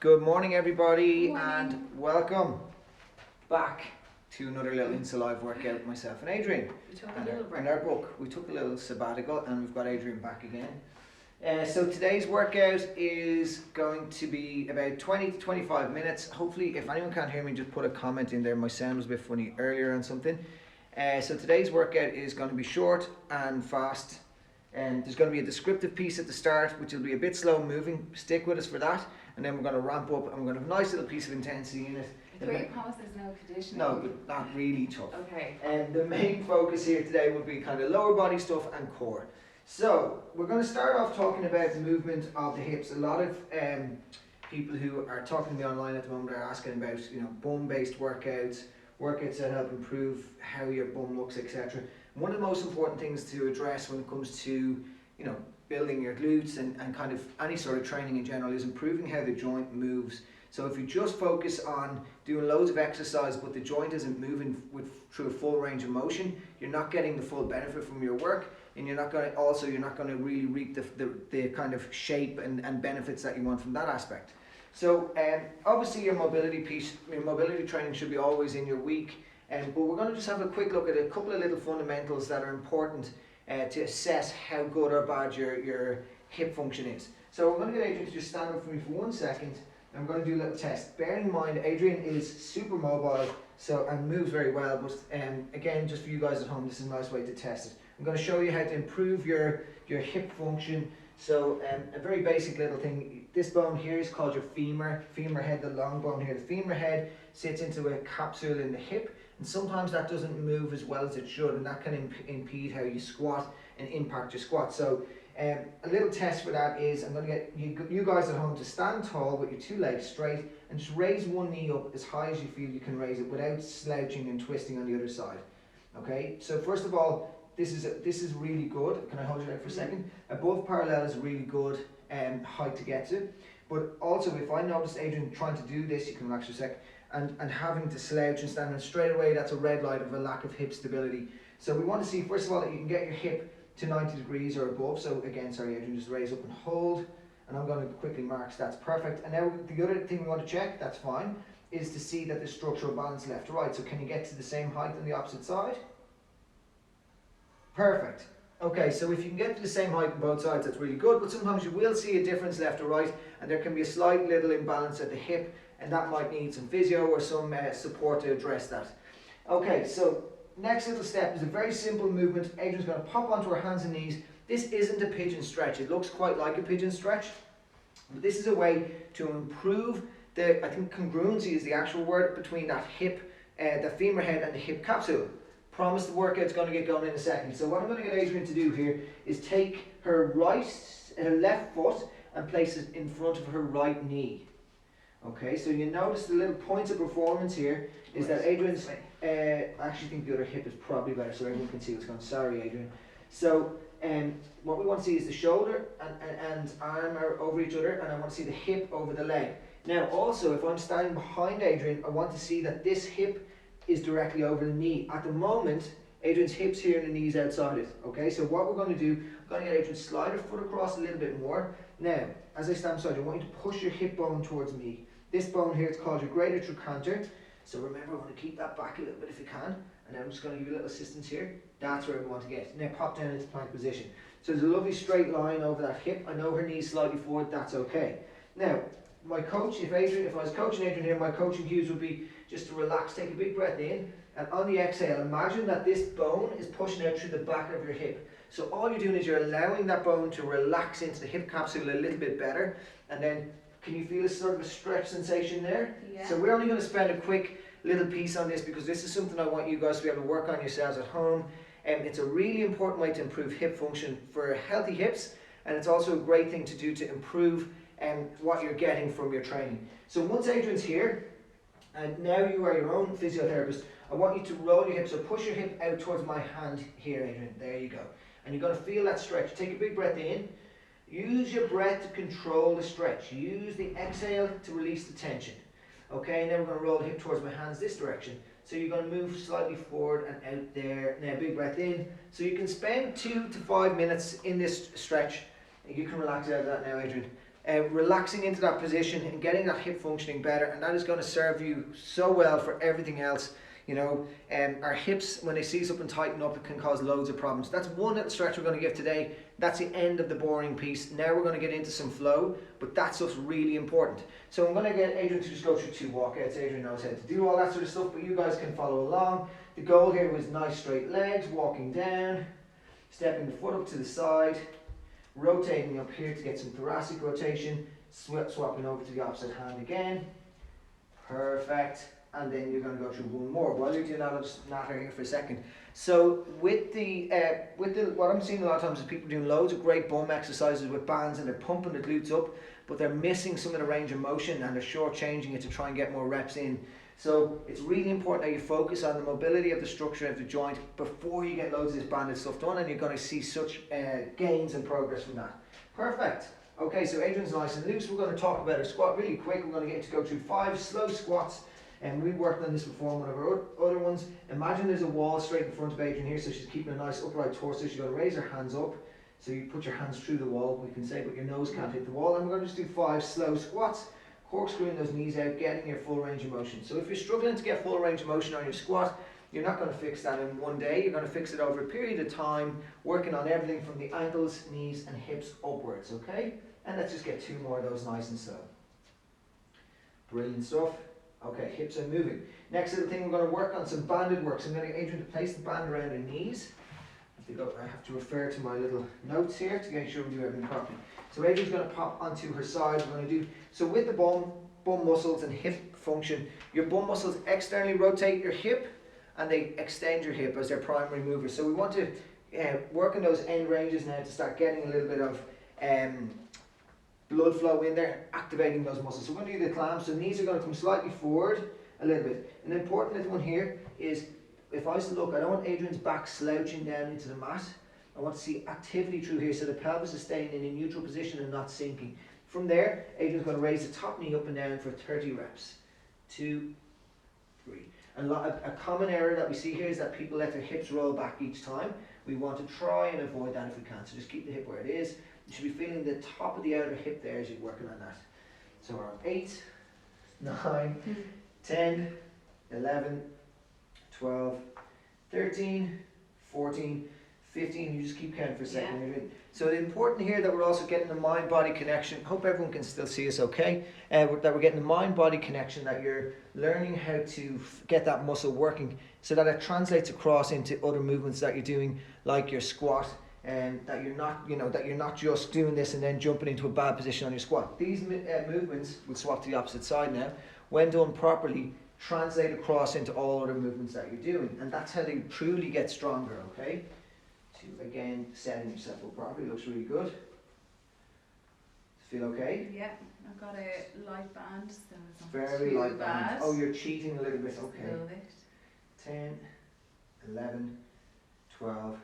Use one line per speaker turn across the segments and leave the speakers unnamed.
Good morning, everybody,
Good morning.
and welcome back to another little Insta Live workout with myself and Adrian.
We took a little break.
And our book, we took a little sabbatical, and we've got Adrian back again. So today's workout is going to be about 20 to 25 minutes. Hopefully, if anyone can't hear me, just put a comment in there. My sound was a bit funny earlier on something. So today's workout is going to be short and fast. And there's going to be a descriptive piece at the start, which will be a bit slow moving. Stick with us for that. And then we're going to ramp up, and we're going to have a nice little piece of intensity in it.
I thought you promised there's no conditioning.
No, but not really tough.
Okay.
And the main focus here today will be kind of lower body stuff and core. So we're going to start off talking about the movement of the hips. A lot of people who are talking to me online at the moment are asking about, bum-based workouts that help improve how your bum looks, etc. One of the most important things to address when it comes to, building your glutes and kind of any sort of training in general is improving how the joint moves. So if you just focus on doing loads of exercise but the joint isn't moving through a full range of motion, you're not getting the full benefit from your work, and you're not going to really reap the kind of shape and benefits that you want from that aspect. So obviously your mobility training should be always in your week, but we're going to just have a quick look at a couple of little fundamentals that are important to assess how good or bad your hip function is. So I'm going to get Adrian to just stand up for me for 1 second. I'm going to do a little test. Bearing in mind, Adrian is super mobile and moves very well, but again, just for you guys at home, this is a nice way to test it. I'm going to show you how to improve your hip function. So a very basic little thing, this bone here is called your femur head, the long bone here. The femur head sits into a capsule in the hip, and sometimes that doesn't move as well as it should, and that can impede how you squat and impact your squat. So a little test for that is I'm going to get you guys at home to stand tall with your two legs straight and just raise one knee up as high as you feel you can raise it without slouching and twisting on the other side. Okay, so first of all, this is really good. Can I hold you there for a second? Above parallel is a really good height to get to. But also, if I notice Adrian trying to do this, you can relax for a sec, and having to slouch and stand, and straight away that's a red light of a lack of hip stability. So we want to see, first of all, that you can get your hip to 90 degrees or above. So again, sorry Adrian, just raise up and hold. And I'm going to quickly mark, so that's perfect. And now the other thing we want to check, that's fine, is to see that there's structural balance left to right. So can you get to the same height on the opposite side? Perfect. Okay, so if you can get to the same height on both sides, that's really good, but sometimes you will see a difference left or right, and there can be a slight little imbalance at the hip, and that might need some physio or some support to address that. Okay, so next little step is a very simple movement. Adrian's going to pop onto her hands and knees. This isn't a pigeon stretch. It looks quite like a pigeon stretch, but this is a way to improve I think congruency is the actual word, between that hip, the femur head and the hip capsule. Promise the workout's going to get going in a second. So what I'm going to get Adrian to do here is take her left foot and place it in front of her right knee. Okay, so you notice the little points of performance here is that Adrian's, I actually think the other hip is probably better so everyone can see what's going on. Sorry Adrian. So what we want to see is the shoulder and arm are over each other, and I want to see the hip over the leg. Now also, if I'm standing behind Adrian, I want to see that this hip is directly over the knee. At the moment, Adrian's hip's here and the knee's outside it. Okay, so what we're going to do, I'm going to get Adrian to slide her foot across a little bit more. Now, as I stand beside you, I want you to push your hip bone towards me. This bone here is called your greater trochanter. So remember, I want to keep that back a little bit if you can. And then I'm just going to give you a little assistance here. That's where we want to get. Now pop down into plank position. So there's a lovely straight line over that hip. I know her knee's slightly forward, that's okay. Now, my coach, if I was coaching Adrian here, my coaching cues would be just to relax, take a big breath in, and on the exhale, imagine that this bone is pushing out through the back of your hip. So all you're doing is you're allowing that bone to relax into the hip capsule a little bit better, and then can you feel a sort of a stretch sensation there?
Yeah. So
we're only going to spend a quick little piece on this because this is something I want you guys to be able to work on yourselves at home. It's a really important way to improve hip function for healthy hips, and it's also a great thing to do to improve what you're getting from your training. So once Adrian's here, and now you are your own physiotherapist, I want you to roll your hip. So push your hip out towards my hand here, Adrian. There you go. And you're going to feel that stretch. Take a big breath in. Use your breath to control the stretch. Use the exhale to release the tension. Okay, now we're going to roll the hip towards my hands this direction. So you're going to move slightly forward and out there. Now big breath in. So you can spend 2 to 5 minutes in this stretch. You can relax out of that now, Adrian. relaxing into that position and getting that hip functioning better, and that is going to serve you so well for everything else. Our hips, when they seize up and tighten up, it can cause loads of problems. That's one little stretch we're going to give today. That's the end of the boring piece. Now we're going to get into some flow, but that stuff's really important. So I'm going to get Adrian to just go through 2 walkouts. Adrian knows how to do all that sort of stuff, but you guys can follow along. The goal here was nice straight legs, walking down, stepping the foot up to the side, rotating up here to get some thoracic rotation, swapping over to the opposite hand again. Perfect. And then you're going to go through one more. While you're doing that, I'll just natter here for a second. So with the what I'm seeing a lot of times is people doing loads of great bum exercises with bands, and they're pumping the glutes up, but they're missing some of the range of motion, and they're shortchanging it to try and get more reps in. So it's really important that you focus on the mobility of the structure of the joint before you get loads of this banded stuff done, and you're going to see such gains and progress from that. Perfect. Okay, so Adrian's nice and loose. We're going to talk about a squat really quick. We're going to get to go through 5 slow squats. And we worked on this before in one of our other ones. Imagine there's a wall straight in front of Adrian here, so she's keeping a nice upright torso. She's got to raise her hands up. So you put your hands through the wall, we can say, but your nose can't hit the wall. And we're going to just do 5 slow squats, corkscrewing those knees out, getting your full range of motion. So if you're struggling to get full range of motion on your squat, you're not going to fix that in one day. You're going to fix it over a period of time, working on everything from the ankles, knees, and hips upwards, okay? And let's just get 2 more of those nice and slow. Brilliant stuff. Okay, hips are moving. Next little thing, we're going to work on some banded work. So I'm going to get Adrian to place the band around her knees. I have to refer to my little notes here to make sure we do everything properly. So Adrian's going to pop onto her side. We're going to do, so with the bum muscles and hip function, your bum muscles externally rotate your hip and they extend your hip as their primary mover. So we want to work on those end ranges now to start getting a little bit of blood flow in there, activating those muscles. So we're going to do the clamps. So knees are going to come slightly forward a little bit. An important little one here is, if I was to look, I don't want Adrian's back slouching down into the mat. I want to see activity through here, so the pelvis is staying in a neutral position and not sinking. From there, Adrian's going to raise the top knee up and down for 30 reps. 2, 3. A common error that we see here is that people let their hips roll back each time. We want to try and avoid that if we can. So just keep the hip where it is. You should be feeling the top of the outer hip there as you're working on that. So we're on 8, 9, 10, 11, 12, 13, 14, 15. You just keep counting for a second. Yeah. So it's important here that we're also getting the mind-body connection. Hope everyone can still see us okay. That we're getting the mind-body connection, that you're learning how to get that muscle working so that it translates across into other movements that you're doing, like your squat, and that you're not just doing this and then jumping into a bad position on your squat. These movements, we'll swap to the opposite side now, when done properly, translate across into all other movements that you're doing, and that's how they truly get stronger, okay? So again, setting yourself up properly, looks really good. Feel okay?
Yeah, I've got a light band, so it's not
very
too
light
bad.
band. Oh, you're cheating a little bit,
Just
okay.
a little bit.
10, 11, 12,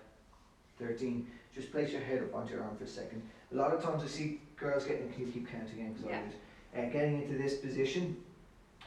13. Just place your head up onto your arm for a second. A lot of times I see girls can you keep counting again because I do. Getting into this position.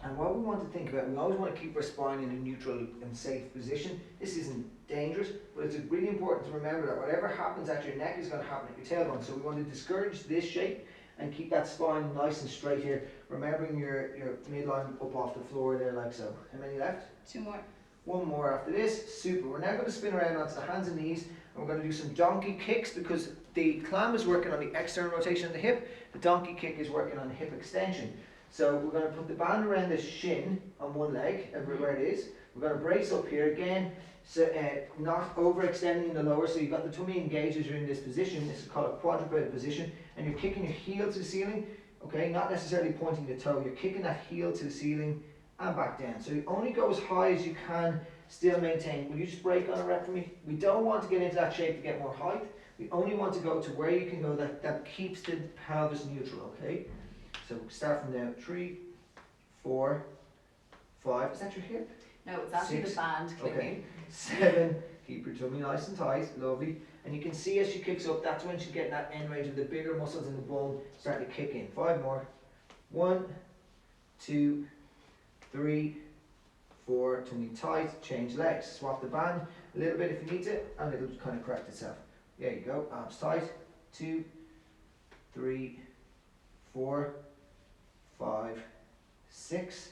And what we want to think about, we always want to keep our spine in a neutral and safe position. This isn't dangerous, but it's really important to remember that whatever happens at your neck is going to happen at your tailbone. So we want to discourage this shape and keep that spine nice and straight here, remembering your midline up off the floor there like so. How many left?
2 more.
1 more after this. Super. We're now going to spin around onto the hands and knees, and we're going to do some donkey kicks because the clam is working on the external rotation of the hip. The donkey kick is working on the hip extension. So we're going to put the band around the shin on one leg, everywhere it is. We're going to brace up here again, so not overextending in the lower. So you've got the tummy engaged as you're in this position. This is called a quadruped position, and you're kicking your heel to the ceiling. Okay, not necessarily pointing the toe. You're kicking that heel to the ceiling and back down. So you only go as high as you can, still maintain. Will you just break on a rep for me? We don't want to get into that shape to get more height. We only want to go to where you can go that keeps the pelvis neutral, okay? So we'll start from now. 3, 4, 5. Is that your hip?
No, it's actually
6,
the band clicking.
Okay. 7. Keep your tummy nice and tight. Lovely. And you can see as she kicks up, that's when she's getting that end range of the bigger muscles in the bum start to kick in. 5 more. 1, 2, 3, 4. Tummy tight. Change legs. Swap the band a little bit if you need to, and it'll kind of correct itself. There you go. Arms tight. 2, 3, 4, 5, 6,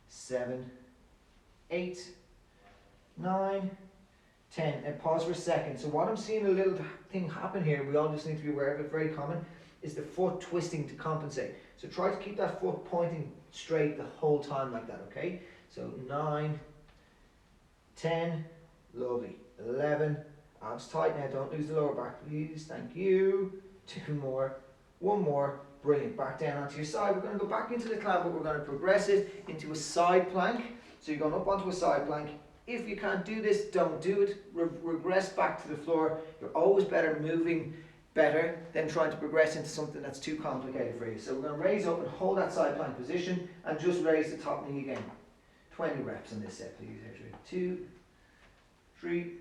7, 8, 9, 10. And pause for a second. So what I'm seeing a little thing happen here, we all just need to be aware of it, very common, is the foot twisting to compensate. So try to keep that foot pointing straight the whole time like that, okay? So 9, 10, lovely, 11, abs tight now, don't lose the lower back please, thank you, 2 more, 1 more, brilliant, back down onto your side. We're going to go back into the clamp, but we're going to progress it into a side plank. So you're going up onto a side plank. If you can't do this, don't do it, regress back to the floor. You're always better moving better than trying to progress into something that's too complicated for you. So we're going to raise up and hold that side plank position and just raise the top knee again. 20 reps on this set please, 2, 3.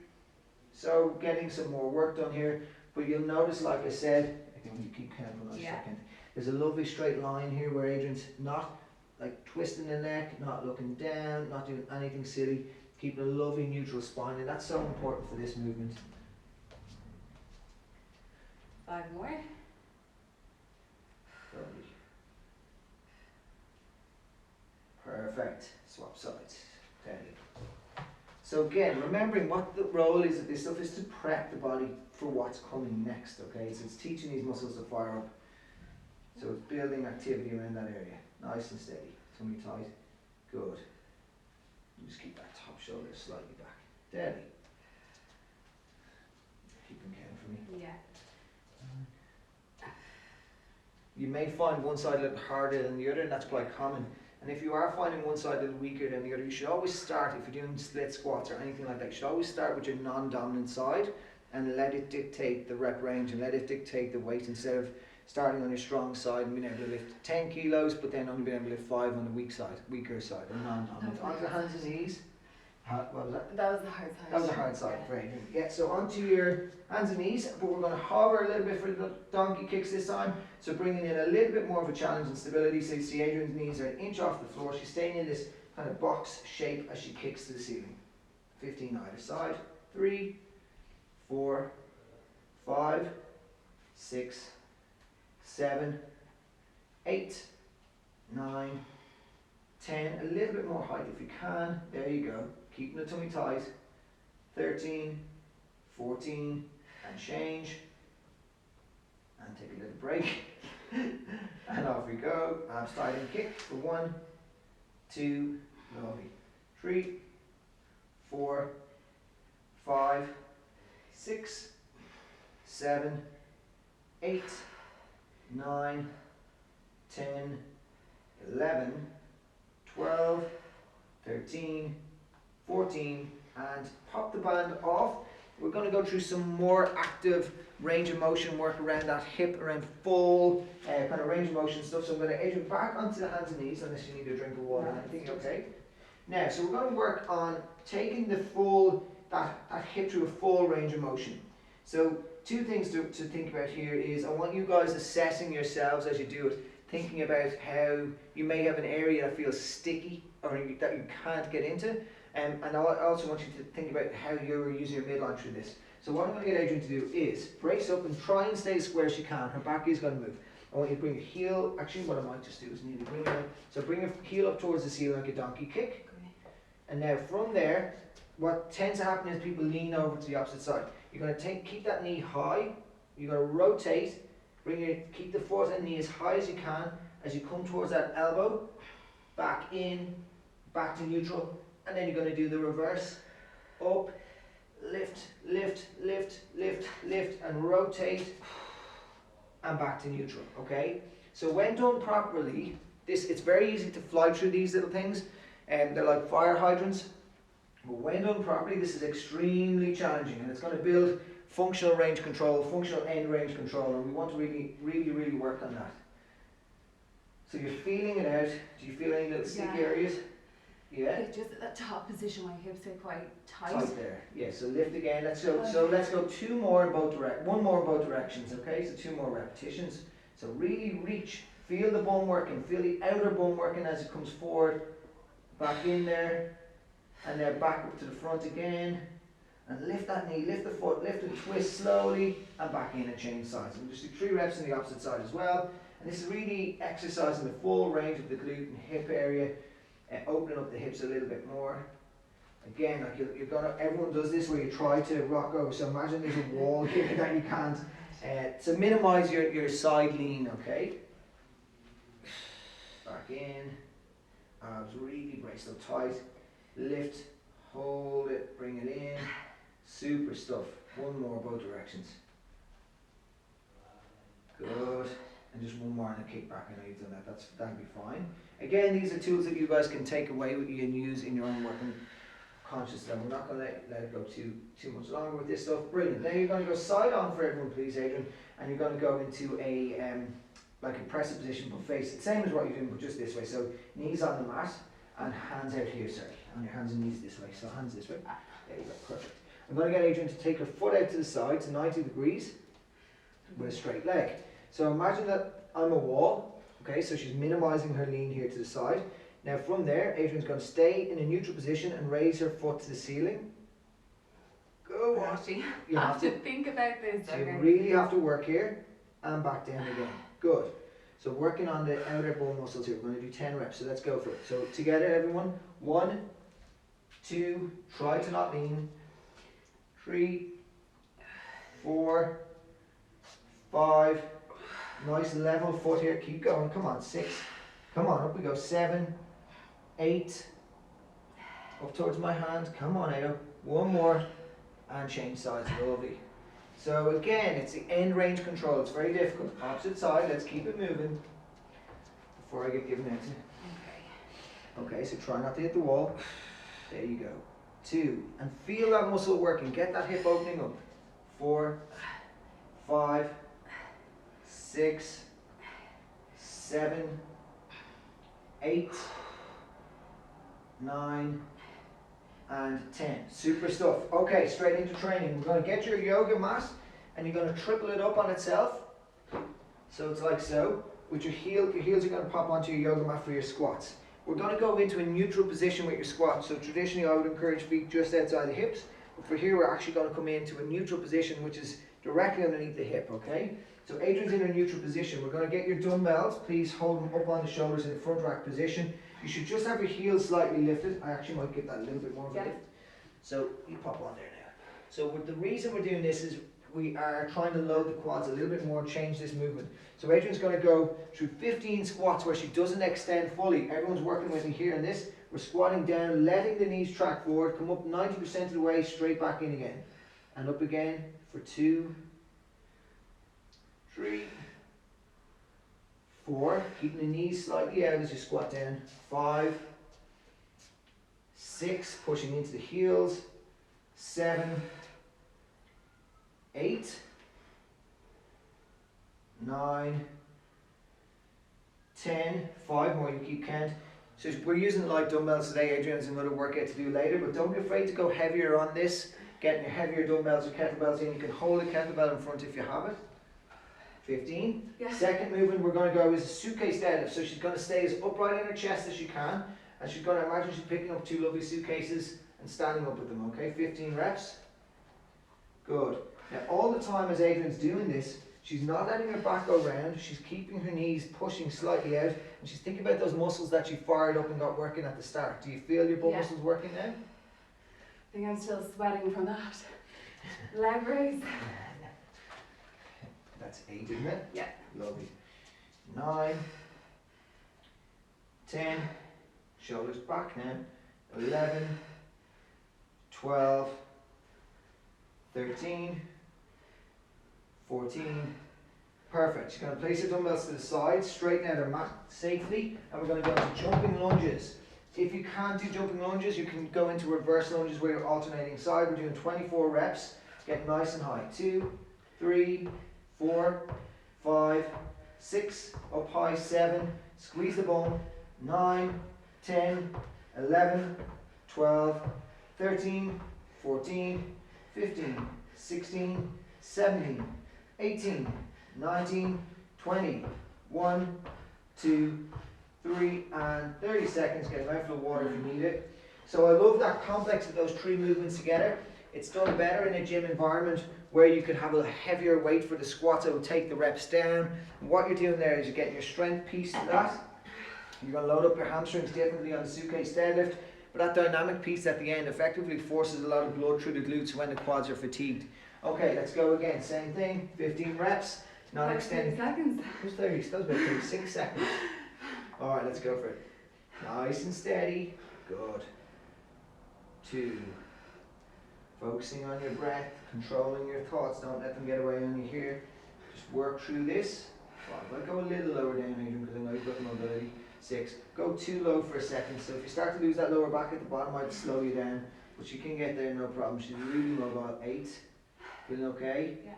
So getting some more work done here, but you'll notice, like I said, I think you keep counting for a second, there's a lovely straight line here where Adrian's not like twisting the neck, not looking down, not doing anything silly, keeping a lovely neutral spine, and that's so important for this movement.
5 more.
Lovely. Perfect. Swap sides. There you go. So again, remembering what the role is of this stuff is to prep the body for what's coming next, okay? So it's teaching these muscles to fire up. So it's building activity around that area. Nice and steady. Tummy tight. Good. Just keep that top shoulder slightly back. Steady. Keep them counting for me.
Yeah.
You may find one side a little harder than the other, and that's quite common. And if you are finding one side a little weaker than the other, you should always start, if you're doing split squats or anything like that, you should always start with your non-dominant side and let it dictate the rep range and let it dictate the weight, instead of starting on your strong side and being able to lift 10 kilos but then only being able to lift 5 on the weaker side, or non-dominant. Onto the hands and knees. What was that?
That was the hard side.
That was the hard side, right. Yeah, so onto your hands and knees, but we're going to hover a little bit for the donkey kicks this time. So bringing in a little bit more of a challenge and stability. So you see Adrian's knees are an inch off the floor. She's staying in this kind of box shape as she kicks to the ceiling. 15 either side. 3, 4, 5, 6, 7, 8, 9, 10. A little bit more height if you can. There you go. Keeping the tummy tight. 13, 14, and change. And take a little break. And off we go. Abs tight and kick for 1, 2, lovely. 3, 4, 5, 6, 7, 8, 9, 10, 11, 12, 13, 14, and pop the band off. We're going to go through some more active range of motion work around that hip, around full kind of range of motion stuff. So I'm going to edge it back onto the hands and knees, unless you need a drink of water or anything, okay? Now, so we're going to work on taking the full, that hip through a full range of motion. So 2 things to think about here is, I want you guys assessing yourselves as you do it, thinking about how you may have an area that feels sticky or that you can't get into. And I also want you to think about how you're using your midline through this. So what I'm going to get Adrian to do is brace up and try and stay as square as you can. Her back is going to move. I want you to bring your heel, actually what I might just do is need to bring it, so bring your heel up towards the ceiling like a donkey kick. And now from there, what tends to happen is people lean over to the opposite side. You're going to keep that knee high, you're going to rotate, keep the foot and knee as high as you can as you come towards that elbow, back in, back to neutral, and then you're going to do the reverse, up, lift, lift, lift, lift, lift, and rotate, and back to neutral, okay? So when done properly, it's very easy to fly through these little things, and they're like fire hydrants, but when done properly, this is extremely challenging, and it's going to build functional range control, functional end range control, and we want to really, really, really work on that. So you're feeling it out. Do you feel any little sticky areas? Yeah.
It's just at that top position when your hips are quite tight.
Tight there. Yeah. So lift again. Let's go. So let's go 2 more in both one more in both directions. Okay. So 2 more repetitions. So really reach. Feel the bum working. Feel the outer bum working as it comes forward. Back in there, and then back up to the front again. And lift that knee, lift the foot, lift and twist slowly, and back in and change sides. And just do 3 reps on the opposite side as well. And this is really exercising the full range of the glute and hip area, opening up the hips a little bit more. Again, like you're gonna, everyone does this where you try to rock over. So imagine there's a wall here that you can't. So minimize your side lean, okay? Back in. Abs really brace them tight. Lift, hold it, bring it in. Super stuff. One more, both directions. Good. And just one more and a kick back. I know you've done that. That'll be fine. Again, these are tools that you guys can take away with you and use in your own working conscious level. We're not going to let it go too much longer with this stuff. Brilliant. Now you're going to go side on for everyone, please, Adrian. And you're going to go into a like a press position, but face it. Same as what you're doing, but just this way. So knees on the mat and hands out here, sorry. And your hands and knees this way. So hands this way. There you go. Perfect. I'm going to get Adrian to take her foot out to the side to 90 degrees with a straight leg. So imagine that I'm a wall. Okay, so she's minimizing her lean here to the side. Now from there, Adrian's going to stay in a neutral position and raise her foot to the ceiling. Go on.
You have to think about this.
So you really have to work here and back down again. Good. So working on the outer bone muscles here. We're going to do 10 reps. So let's go for it. So together, everyone. 1, 2, try to not lean. 3, 4, 5. Nice level foot here. Keep going. Come on. 6. Come on. Up we go. 7, 8. Up towards my hand. Come on, Ado. One more. And change sides. Lovely. So again, it's the end range control. It's very difficult. Opposite side. Let's keep it moving before I get given out to. Okay, so try not to hit the wall. There you go. 2. And feel that muscle working. Get that hip opening up. 4, 5, 6, 7, 8, 9, and 10. Super stuff. Okay, straight into training. We're going to get your yoga mat and you're going to triple it up on itself. So it's like so. With your heels are going to pop onto your yoga mat for your squats. We're going to go into a neutral position with your squats. So traditionally I would encourage feet just outside the hips. But for here we're actually going to come into a neutral position which is directly underneath the hip, okay? So Adrian's in a neutral position. We're going to get your dumbbells. Please hold them up on the shoulders in the front rack position. You should just have your heels slightly lifted. I actually might get that a little bit more of a lift. So you pop on there now. So the reason we're doing this is we are trying to load the quads a little bit more and change this movement. So Adrian's going to go through 15 squats where she doesn't extend fully. Everyone's working with me here in this. We're squatting down, letting the knees track forward, come up 90% of the way, straight back in again. And up again for 2, 3, 4, keeping the knees slightly out as you squat down. 5, 6, pushing into the heels. 7, 8, 9, 10, 5 more, you keep count. So we're using light dumbbells today. Adrian's another workout to do later, but don't be afraid to go heavier on this. Getting your heavier dumbbells or kettlebells in. You can hold a kettlebell in front if you have it. 15.
Yeah.
Second movement we're going to go is a suitcase deadlift. So she's going to stay as upright in her chest as she can. And she's going to imagine she's picking up 2 lovely suitcases and standing up with them. Okay, 15 reps. Good. Now all the time as Adrian's doing this, she's not letting her back go round. She's keeping her knees pushing slightly out. And she's thinking about those muscles that she fired up and got working at the start. Do you feel your butt muscles working now?
I think I'm still sweating from that. Leg raise.
That's 8, isn't it?
Yeah.
Lovely. 9, 10, shoulders back now. 11, 12, 13, 14. Perfect. She's going to place her dumbbells to the side, straighten out her mat safely, and we're going to go into jumping lunges. If you can't do jumping lunges, you can go into reverse lunges where you're alternating side. We're doing 24 reps. Get nice and high. 2, 3, 4, 5, 6, up high, 7, squeeze the bone, 9, 10, 11, 12, 13, 14, 15, 16, 17, 18, 19, 20, 1, 2, 3, and 30 seconds. Get a mouthful of water if you need it. So I love that complex of those 3 movements together. It's done better in a gym environment where you could have a heavier weight for the squats that will take the reps down. And what you're doing there is you're getting your strength piece to that. You're going to load up your hamstrings differently on the suitcase deadlift, but that dynamic piece at the end effectively forces a lot of blood through the glutes when the quads are fatigued. Okay, let's go again. Same thing, 15 reps, not
Like
extending.
30 seconds.
Who's 30? That was about 36 seconds. Alright, let's go for it. Nice and steady. Good. 2. Focusing on your breath, controlling your thoughts, don't let them get away on you here. Just work through this. 5. I'll go a little lower down, Adrian, because I know you've got the mobility. 6. Go too low for a second. So if you start to lose that lower back at the bottom, I'd slow you down. But you can get there, no problem. She's really mobile. 8. Feeling okay?
Yeah.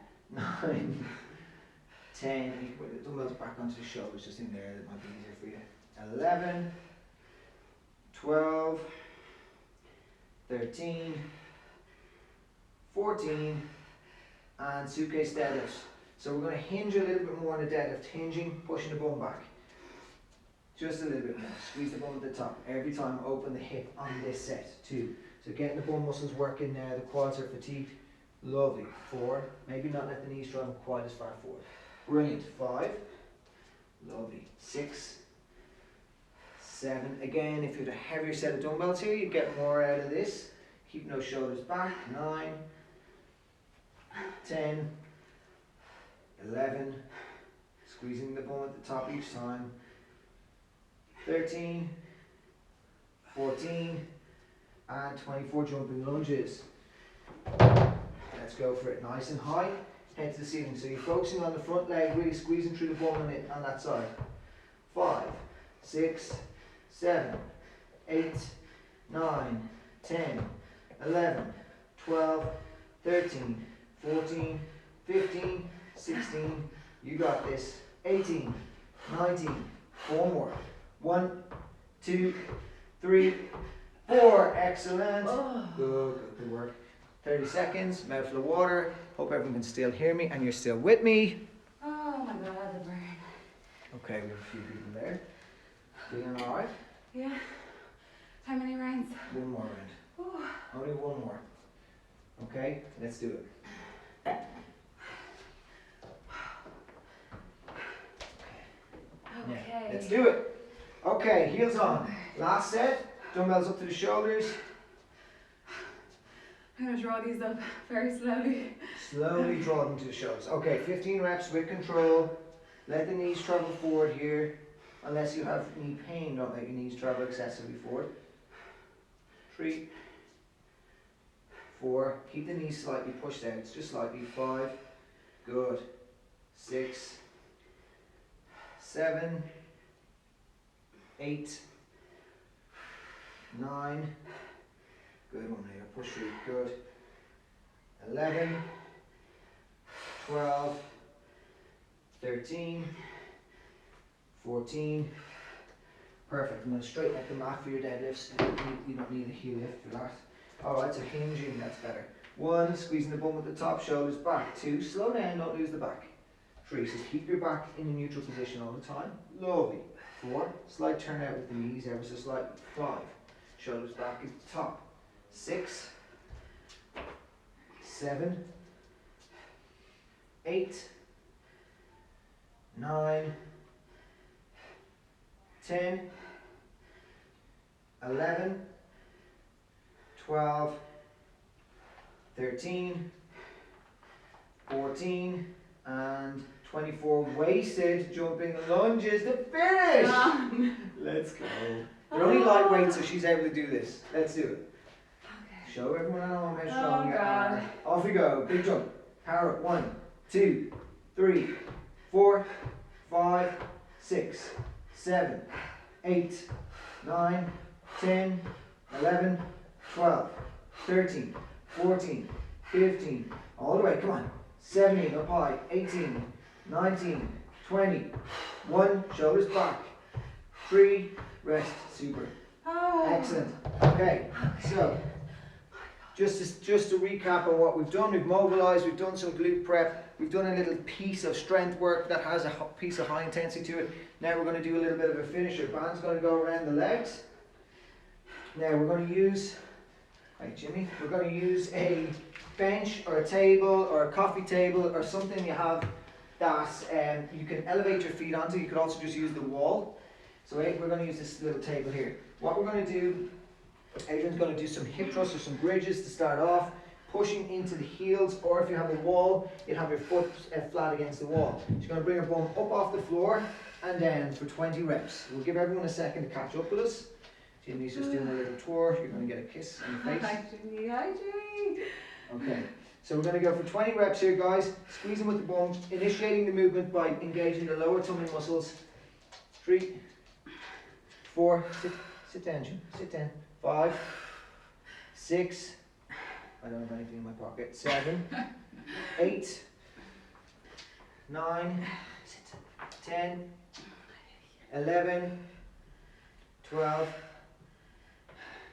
9. 10. You can put the dumbbells back onto the shoulders, just in there. That might be easier for you. 11. 12. 13. 14. And suitcase deadlifts. So we're going to hinge a little bit more on the deadlift. Hinging, pushing the bum back. Just a little bit more. Squeeze the bum at the top. Every time open the hip on this set. 2. So getting the bum muscles working now. The quads are fatigued. Lovely. 4. Maybe not let the knees travel quite as far forward. Brilliant. 5. Lovely. 6. 7. Again, if you had a heavier set of dumbbells here, you'd get more out of this. Keep those shoulders back. 9. 10. 11. Squeezing the bum at the top each time. 13. 14. And 24 jumping lunges. Let's go for it. Nice and high. Head to the ceiling. So you're focusing on the front leg, really squeezing through the bum on that side. 5, 6, 7, 8, 9, 10, 11, 12, 13, 14, 15, 16. You got this. 18, 19. 4 more. 1, 2, 3, 4. Excellent. Good work. 30 seconds, mouthful of water. Hope everyone can still hear me and you're still with me.
Oh my god, the burn.
Okay, we have a few people there. Feeling alright?
Yeah. How many rounds?
1 more round.
Ooh.
Only 1 more. Okay, let's do it.
Okay.
Yeah, let's do it. Okay, heels on. Last set. Dumbbells up to the shoulders.
I'm going to draw these up very slowly.
Slowly draw them to the shoulders. Okay, 15 reps with control. Let the knees travel forward here. Unless you have knee pain, don't let your knees travel excessively forward. 3. 4. Keep the knees slightly pushed out. It's just slightly. 5. Good. 6. 7. 8. 9. Good one there. Push through. Good. 11. 12. 13. 14. Perfect. I'm going to straighten up the mat for your deadlifts. You don't need a heel lift for that. Alright, so hinging, that's better. 1, squeezing the bum at the top, shoulders back. 2, slow down, don't lose the back. 3, so keep your back in a neutral position all the time. Lovely. 4, slight turn out with the knees ever so slightly. 5, shoulders back at the top. 6, 7, 8, 9, 10, 11, 12, 13, 14, and 24. Wasted jumping lunges to finish. Let's go. You're only lightweight, so she's able to do this. Let's do it.
Okay.
Show everyone at home how strong you
God.
are. Off we go. Big jump. Power up. 1, 2, 3, 4, 5, 6, 7, 8, 9, 10, 11, 12, 13, 14, 15, all the way, come on. 17, up high. 18, 19, 20, 1, shoulders back. 3, rest. Super.
Oh.
Excellent. Okay, so just to recap on what we've done, we've mobilized, we've done some glute prep, we've done a little piece of strength work that has a piece of high intensity to it. Now we're going to do a little bit of a finisher. Band's going to go around the legs. Now we're going to use Right, Jimmy, we're going to use a bench or a table or a coffee table or something you have that you can elevate your feet onto. You could also just use the wall. So we're going to use this little table here. What we're going to do, Adrian's going to do some hip thrusts or some bridges to start off, pushing into the heels, or if you have a wall, you'd have your foot flat against the wall. She's going to bring her bum up off the floor and down for 20 reps. We'll give everyone a second to catch up with us. Jimmy's just doing a little tour. You're going to get a kiss on the face.
Hi, Jimmy. Hi, Jimmy.
Okay, so we're going to go for 20 reps here, guys. Squeezing with the bum, initiating the movement by engaging the lower tummy muscles. 3, 4, sit down, Jim, sit down. 5, 6, I don't have anything in my pocket. 7, 8, 9, 10, 11, 12,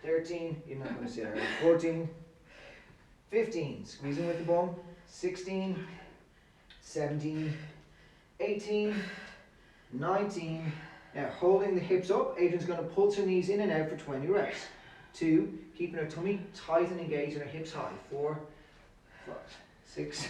13, you're not going to see that, right? 14, 15, squeezing with the bum, 16, 17, 18, 19, now holding the hips up, Adrian's going to pulse her knees in and out for 20 reps. 2, keeping her tummy tight and engaged and her hips high. 4, 5, 6,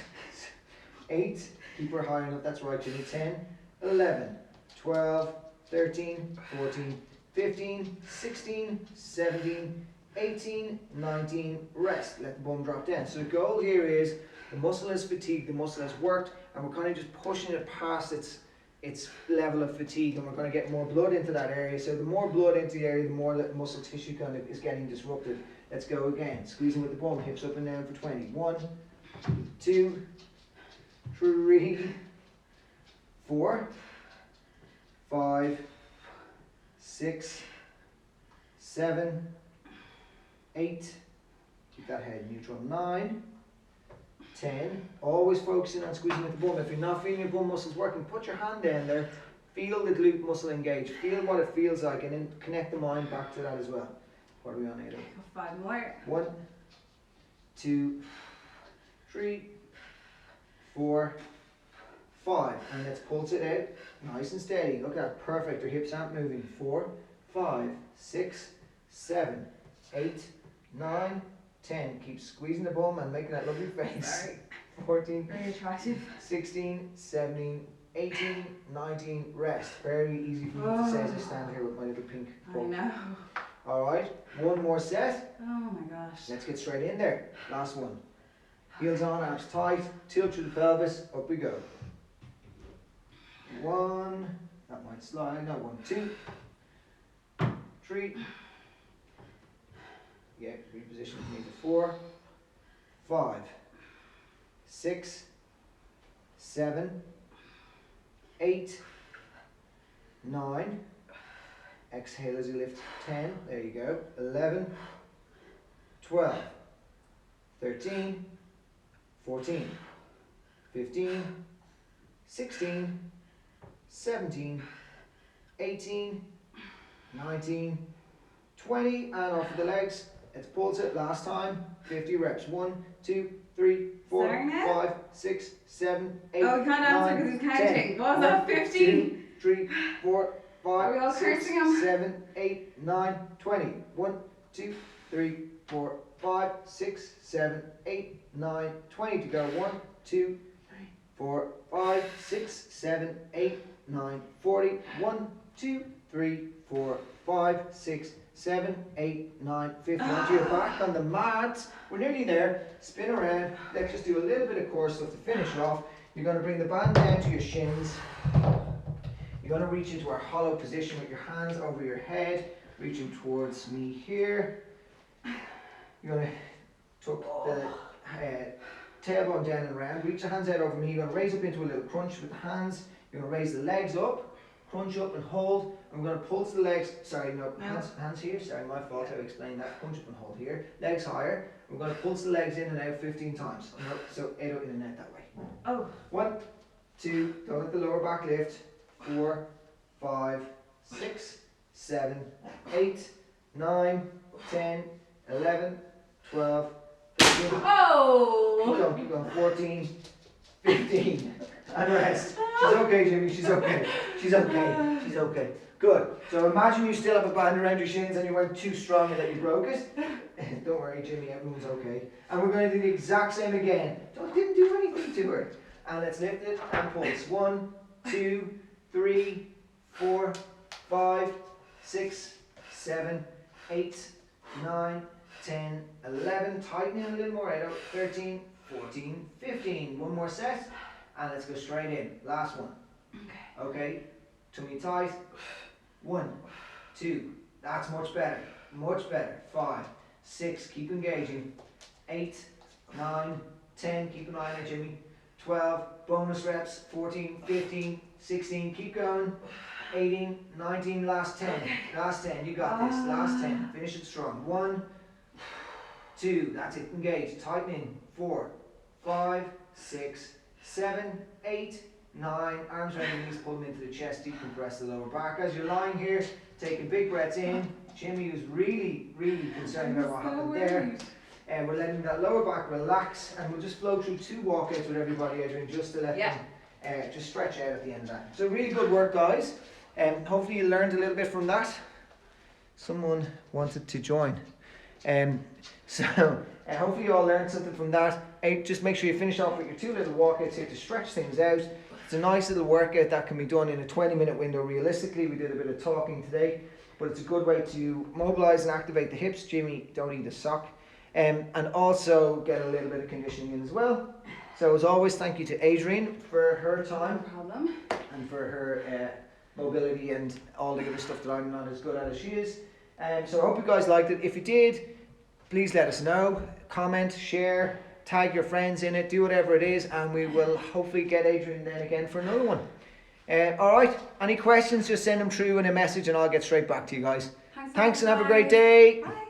8, keep her high enough, that's right Jimmy. 10, 11, 12, 13, 14, 15, 16, 17, 18, 19, rest. Let the bum drop down. So the goal here is the muscle is fatigued, the muscle has worked, and we're kind of just pushing it past its level of fatigue, and we're going to get more blood into that area. So the more blood into the area, the more that muscle tissue kind of is getting disrupted. Let's go again. Squeezing with the bum, hips up and down for 20. 1, 2, 3, 4, 5, 6, 7, 8, keep that head neutral, 9, 10, always focusing on squeezing with the bum. If you're not feeling your bum muscles working, put your hand down there, feel the glute muscle engage, feel what it feels like, and then connect the mind back to that as well. What are we on, Ada?
5 more.
1, 2, 3, 4, 5, and let's pulse it out, nice and steady. Look at that, perfect, your hips aren't moving. 4, 5, 6, 7, 8, 9, 10, keep squeezing the bum and making that lovely face.
Sorry.
14,
Very attractive.
16, 17, 18, 19, rest. Very easy for me to say as I stand here with my little pink
I
bum.
know.
Alright, one more set.
Oh my gosh.
Let's get straight in there. Last one. Heels on, abs tight, tilt through the pelvis, up we go. 1, that might slide, no, 1, 2, 3, yeah, reposition if needed. 4, 5, 6, 7, 8, 9, exhale as you lift. 10, there you go. 11, 12, 13, 14, 15, 16, 17, 18, 19, 20, and off with the legs. Let's pulse it. Last time, 50 reps. 1, 2, 3, 4, 5, 6, 7, 8,
Oh, we can't answer because he's counting.
10.
What was that, 15?
2, 3, 4,
Are we all
5, 6,
cursing him?
7, 8, 9, 20. 1, 2, 3, 4, 5, 6, 7, 8, 9, 20 to go. 1, 2, 4, 5, 6, 7, 8, 9, 40. 1, 2, 3, 4, 5, 6, 7, 8, 9, 50. Onto your back on the mat. We're nearly there. Spin around. Let's just do a little bit of core stuff to finish it off. You're going to bring the band down to your shins. You're going to reach into our hollow position with your hands over your head, reaching towards me here. You're going to tuck the tailbone down and around. Reach the hands out over me. You're going to raise up into a little crunch with the hands. You're going to raise the legs up, crunch up and hold. And we're going to pulse the legs. Sorry, no, hands here. Sorry, my fault. I explained that. Crunch up and hold here. Legs higher. We're going to pulse the legs in and out 15 times. So 8 out in and out that way.
Oh.
1, 2, don't let the lower back lift. 4, 5, 6, 7, 8, 9, 10, 11, 12, 13.
Oh!
Keep going. 14, 15. And rest. She's okay, Jimmy. She's okay. She's okay. She's okay. Good. So imagine you still have a band around your shins and you weren't too strong and that you broke it. Don't worry, Jimmy, everyone's okay. And we're going to do the exact same again. Didn't do anything to her. And let's lift it and pulse. 1, 2, 3, 4, 5, 6, 7, 8, 9, 10, 11. Tighten in a little more. 13, 14, 15. One more set. And let's go straight in. Last one. Okay. Tummy tight. 1, 2. That's much better. Much better. 5, 6. Keep engaging. 8, 9, 10. Keep an eye on it, Jimmy. 12. Bonus reps. 14, 15, 16. Keep going. 18, 19. Last 10. Last 10. You got this. Last 10. Finish it strong. 1, 2. That's it. Engage. Tighten in. 4, 5, 6, 7, 8, 9. Arms around your knees, pull them into the chest, decompress the lower back. As you're lying here, taking big breaths in. Jimmy was really, really concerned about what happened there. And we're letting that lower back relax, and we'll just flow through 2 walkouts with everybody, Adrian, just to let them just stretch out at the end of that. So really good work, guys. Hopefully you learned a little bit from that. Someone wanted to join. Hopefully you all learned something from that. Just make sure you finish off with your 2 little walkouts here to stretch things out. It's a nice little workout that can be done in a 20-minute window realistically. We did a bit of talking today, but it's a good way to mobilize and activate the hips. Jimmy, don't eat a sock. And also get a little bit of conditioning in as well. So as always, thank you to Adrian for her time.
No problem.
And for her mobility and all the other stuff that I'm not as good at as she is. So I hope you guys liked it. If you did, please let us know. Comment, share, tag your friends in it, do whatever it is, and we will hopefully get Adrian then again for another one. Alright, any questions, just send them through in a message and I'll get straight back to you guys. Thanks and have a great day.
Bye.